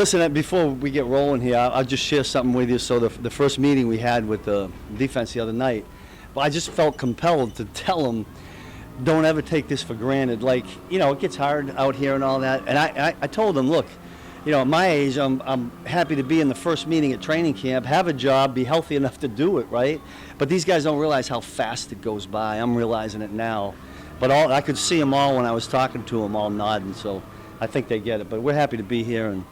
Listen, before we get rolling here, I'll just share something with you. So the first meeting we had with the defense the other night, I just felt compelled to tell them, don't ever take this for granted. Like, it gets hard out here and all that. And I told them, look, at my age, I'm happy to be in the first meeting at training camp, have a job, be healthy enough to do it, right? But these guys don't realize how fast it goes by. I'm realizing it now. But I could see them all when I was talking to them, all nodding. So I think they get it. But we're happy to be here and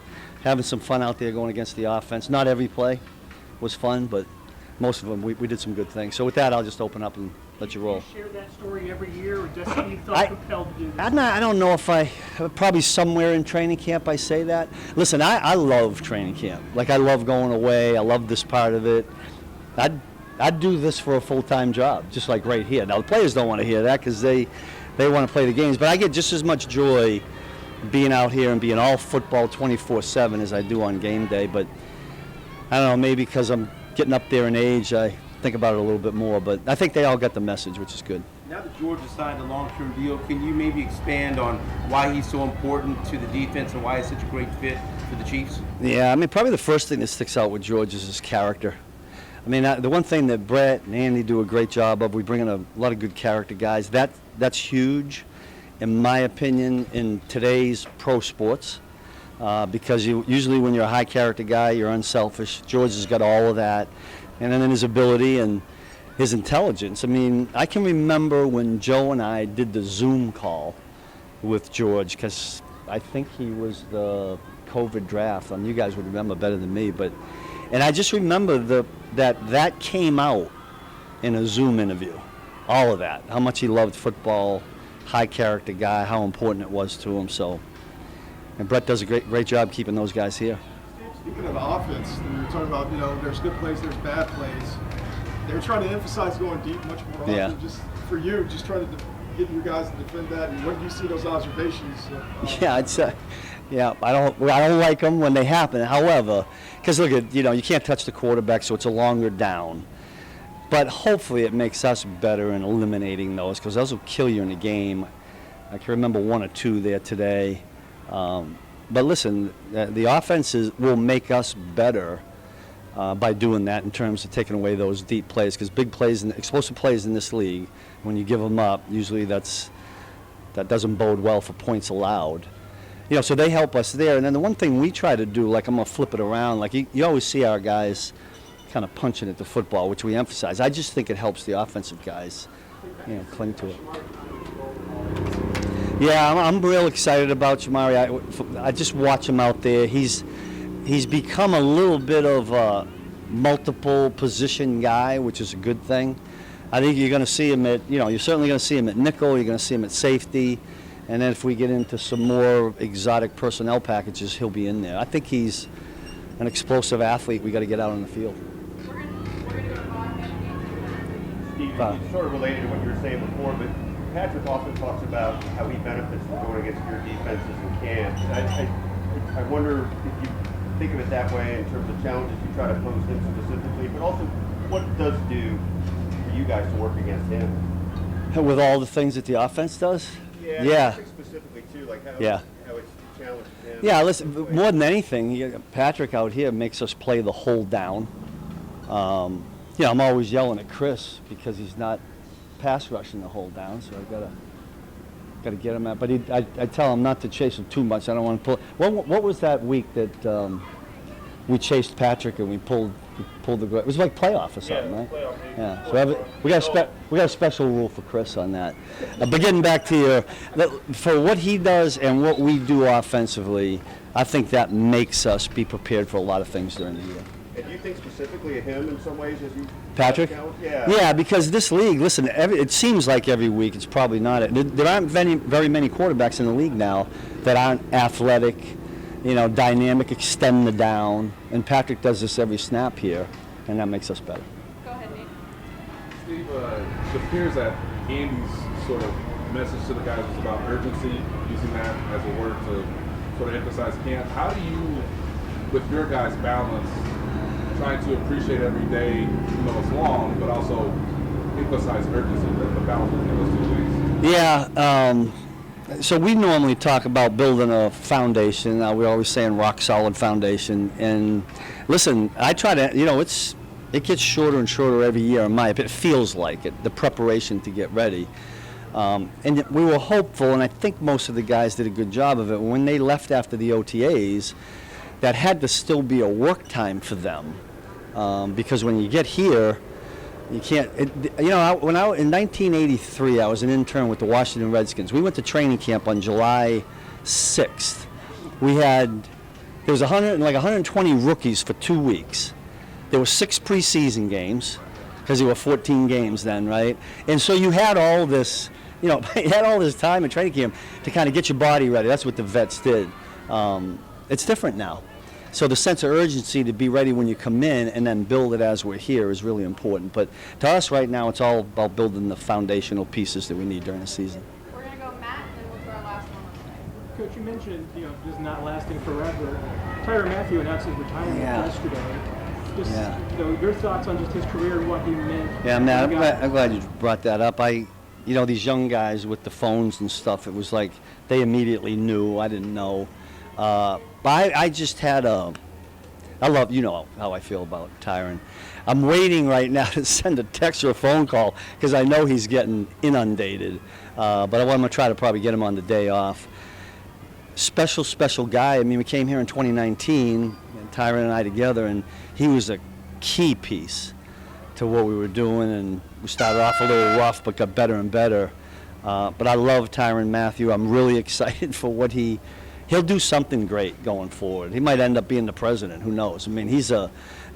having some fun out there going against the offense. Not every play was fun, but most of them we did some good things. So with that, I'll just open up and let you roll. Do you share that story every year, or just you felt compelled to do this? I don't know if probably somewhere in training camp I say that. Listen, I love training camp. Like, I love going away. I love this part of it. I'd do this for a full-time job, just like right here. Now, the players don't want to hear that because they want to play the games, but I get just as much joy being out here and being all football 24/7 as I do on game day. But I don't know, maybe because I'm getting up there in age, I think about it a little bit more. But I think they all got the message, which is good. Now that George has signed a long-term deal, can you maybe expand on why he's so important to the defense and why he's such a great fit for the Chiefs? Yeah, probably the first thing that sticks out with George is his character. The one thing that Brett and Andy do a great job of, we bring in a lot of good character guys. That's huge, in my opinion, in today's pro sports, because usually when you're a high character guy, you're unselfish. George has got all of that, and then his ability and his intelligence. I can remember when Joe and I did the Zoom call with George, because I think he was the COVID draft, and you guys would remember better than me, and I just remember that came out in a Zoom interview, all of that, how much he loved football, high character guy, how important it was to him. So, and Brett does a great job keeping those guys here. Speaking of the offense, we were talking about, there's good plays, there's bad plays. They're trying to emphasize going deep much more often. Yeah. Just for you, just trying to get your guys to defend that. And when do you see those observations? Yeah, I'd say. Yeah, I don't like them when they happen. However, because look at, you can't touch the quarterback, so it's a longer down. But hopefully it makes us better in eliminating those, because those will kill you in the game. I can remember 1 or 2 there today. But listen, the offenses will make us better by doing that in terms of taking away those deep plays, because big plays and explosive plays in this league, when you give them up, usually that doesn't bode well for points allowed. So they help us there. And then the one thing we try to do, like I'm going to flip it around, like you always see our guys kind of punching at the football, which we emphasize. I just think it helps the offensive guys, cling to it. Yeah, I'm real excited about Jamari. I just watch him out there. He's become a little bit of a multiple position guy, which is a good thing. I think you're going to see him at, you're certainly going to see him at nickel. You're going to see him at safety. And then if we get into some more exotic personnel packages, he'll be in there. I think he's an explosive athlete. We got to get out on the field. Steve, it's sort of related to what you were saying before, but Patrick often talks about how he benefits from going against your defenses in camp. I wonder if you think of it that way in terms of challenges you try to pose him specifically, but also what it does do for you guys to work against him. With all the things that the offense does? Yeah. Specifically too, like how it's challenging him. Yeah, listen, more than anything, Patrick out here makes us play the whole down. I'm always yelling at Chris because he's not pass rushing the whole down, so I gotta get him at. But I tell him not to chase him too much. I don't want to pull. What was that week that we chased Patrick and we pulled the? It was like playoff or something, right? Playoff. Yeah. So we got a special rule for Chris on that. But getting back to for what he does and what we do offensively, I think that makes us be prepared for a lot of things during the year. And do you think specifically of him in some ways as you Patrick? Yeah, because this league, listen, it seems like every week, it's probably not. There aren't very many quarterbacks in the league now that aren't athletic, dynamic, extend the down, and Patrick does this every snap here, and that makes us better. Go ahead, Nate. Steve, it appears that Andy's sort of message to the guys was about urgency, using that as a word to sort of emphasize camp. How do you, with your guys' balance, trying to appreciate every day, it's long, but also emphasize urgency, the balance between those 2 things? Yeah, So we normally talk about building a foundation. We're always saying rock solid foundation. And listen, I try to, it gets shorter and shorter every year in my opinion. It feels like it, the preparation to get ready. And we were hopeful, and I think most of the guys did a good job of it. When they left after the OTAs, that had to still be a work time for them. Because when you get here, you can't, in 1983, I was an intern with the Washington Redskins. We went to training camp on July 6th. There was 120 rookies for 2 weeks. There were 6 preseason games, because there were 14 games then, right? And so you had all this, you had all this time in training camp to kind of get your body ready. That's what the vets did. It's different now. So the sense of urgency to be ready when you come in and then build it as we're here is really important. But to us right now, it's all about building the foundational pieces that we need during the season. We're going to go Matt, and then we'll do our last one of the day. Coach, you mentioned, just not lasting forever. Tyrann Mathieu announced his retirement yesterday. Just, your thoughts on just his career and what he meant. Yeah, Matt, I'm glad you brought that up. These young guys with the phones and stuff, it was like they immediately knew. I didn't know. But I just had I love, how I feel about Tyrann. I'm waiting right now to send a text or a phone call because I know he's getting inundated. But I'm going to try to probably get him on the day off. Special guy. I mean, we came here in 2019, and Tyrann and I together, and he was a key piece to what we were doing. And we started off a little rough, but got better and better. But I love Tyrann Mathieu. I'm really excited for what he'll do something great going forward. He might end up being the president. Who knows? I mean, he's a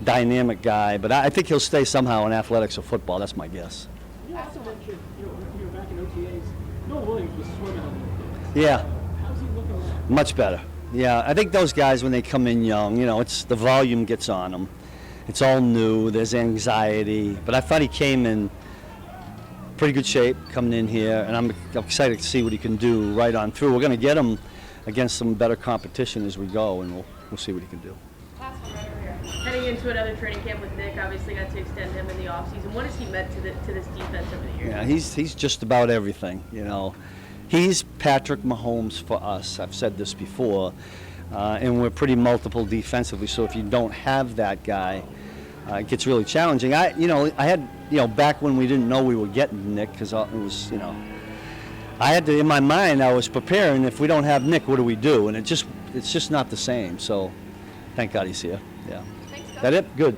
dynamic guy, but I think he'll stay somehow in athletics or football. That's my guess. You also mentioned, back in OTAs, Noah Williams was swimming a little bit. Yeah. How's he looking now? Much better. Yeah, I think those guys, when they come in young, it's the volume gets on them. It's all new. There's anxiety. But I thought he came in pretty good shape coming in here, and I'm excited to see what he can do right on through. We're going to get him against some better competition as we go, and we'll see what he can do. Last one right over here. Heading into another training camp with Nick, obviously got to extend him in the offseason. What has he meant to this defense over the years? Yeah, he's just about everything, He's Patrick Mahomes for us. I've said this before, and we're pretty multiple defensively, so if you don't have that guy, it gets really challenging. I had, back when we didn't know we were getting Nick, because it was, I had to, in my mind, I was preparing, if we don't have Nick, what do we do? And it's just not the same. So thank God he's here. Yeah. Thanks, Coach. That it? Good.